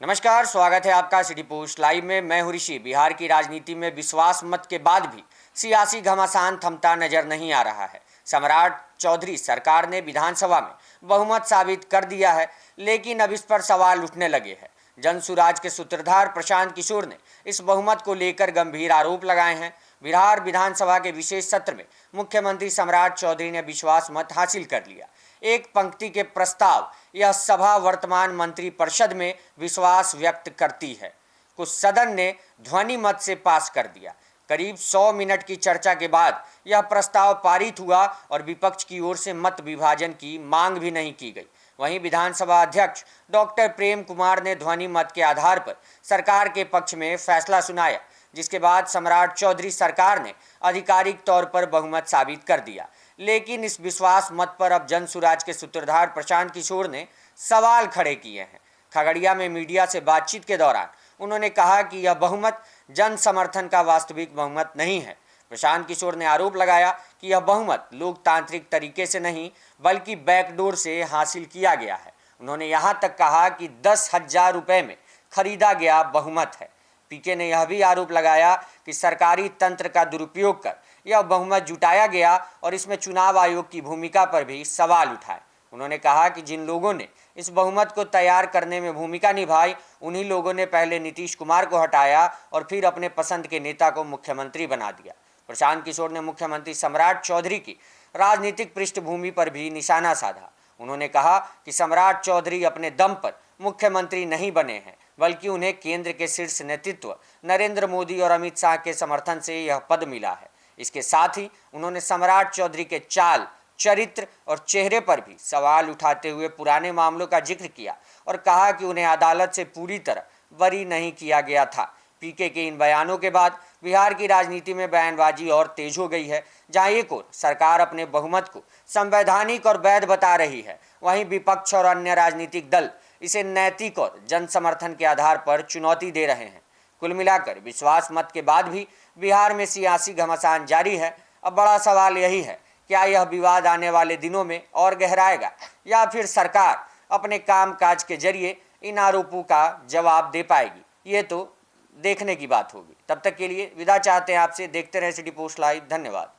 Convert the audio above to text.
नमस्कार, स्वागत है आपका सिटी पोस्ट लाइव में। मैं हूं ऋषि। बिहार की राजनीति में विश्वास मत के बाद भी सियासी घमासान थमता नजर नहीं आ रहा है। सम्राट चौधरी सरकार ने विधानसभा में बहुमत साबित कर दिया है, लेकिन अब इस पर सवाल उठने लगे हैं। जनसुराज के सूत्रधार प्रशांत किशोर ने इस बहुमत को लेकर गंभीर आरोप लगाए हैं। बिहार विधानसभा के विशेष सत्र में मुख्यमंत्री सम्राट चौधरी ने विश्वास मत हासिल कर लिया। एक पंक्ति के प्रस्ताव यह सभा वर्तमान मंत्रिपरिषद में विश्वास व्यक्त करती है, कुछ सदन ने ध्वनि मत से पास कर दिया। करीब 100 मिनट की चर्चा के बाद यह प्रस्ताव पारित हुआ और विपक्ष की ओर से मत विभाजन की मांग भी नहीं की गई। वहीं विधानसभा अध्यक्ष डॉक्टर प्रेम कुमार ने ध्वनि मत के आधार पर सरकार के पक्ष में फैसला सुनाया, जिसके बाद सम्राट चौधरी सरकार ने आधिकारिक तौर पर बहुमत साबित कर दिया। लेकिन इस विश्वास मत पर अब जनसुराज के सूत्रधार प्रशांत किशोर ने सवाल खड़े किए हैं। खगड़िया में मीडिया से बातचीत के दौरान उन्होंने कहा कि यह बहुमत जन समर्थन का वास्तविक बहुमत नहीं है। प्रशांत किशोर ने आरोप लगाया कि यह बहुमत लोकतांत्रिक तरीके से नहीं बल्कि बैकडोर से हासिल किया गया है। उन्होंने यहाँ तक कहा कि 10,000 रुपये में खरीदा गया बहुमत है। पीके ने यह भी आरोप लगाया कि सरकारी तंत्र का दुरुपयोग कर यह बहुमत जुटाया गया और इसमें चुनाव आयोग की भूमिका पर भी सवाल उठाए। उन्होंने कहा कि जिन लोगों ने इस बहुमत को तैयार करने में भूमिका निभाई, उन्हीं लोगों ने पहले नीतीश कुमार को हटाया और फिर अपने पसंद के नेता को मुख्यमंत्री बना दिया। प्रशांत किशोर ने मुख्यमंत्री सम्राट चौधरी की राजनीतिक पृष्ठभूमि पर भी निशाना साधा। उन्होंने कहा कि सम्राट चौधरी अपने दम पर मुख्यमंत्री नहीं बने हैं, बल्कि उन्हें केंद्र के शीर्ष नेतृत्व नरेंद्र मोदी और अमित शाह के समर्थन से यह पद मिला है। इसके साथ ही उन्होंने सम्राट चौधरी के चाल, चरित्र और चेहरे पर भी सवाल उठाते हुए पुराने मामलों का जिक्र किया और कहा कि उन्हें अदालत से पूरी तरह बरी नहीं किया गया था। पीके के इन बयानों के बाद बिहार की राजनीति में बयानबाजी और तेज हो गई है। जहां एक ओर सरकार अपने बहुमत को संवैधानिक और वैध बता रही है, वहीं विपक्ष और अन्य राजनीतिक दल इसे नैतिक और जन समर्थन के आधार पर चुनौती दे रहे हैं। कुल मिलाकर विश्वास मत के बाद भी बिहार में सियासी घमासान जारी है। अब बड़ा सवाल यही है, क्या यह विवाद आने वाले दिनों में और गहराएगा या फिर सरकार अपने कामकाज के जरिए इन आरोपों का जवाब दे पाएगी? ये तो देखने की बात होगी। तब तक के लिए विदा चाहते हैं आपसे। देखते रहे सिटी पोस्ट लाइव। धन्यवाद।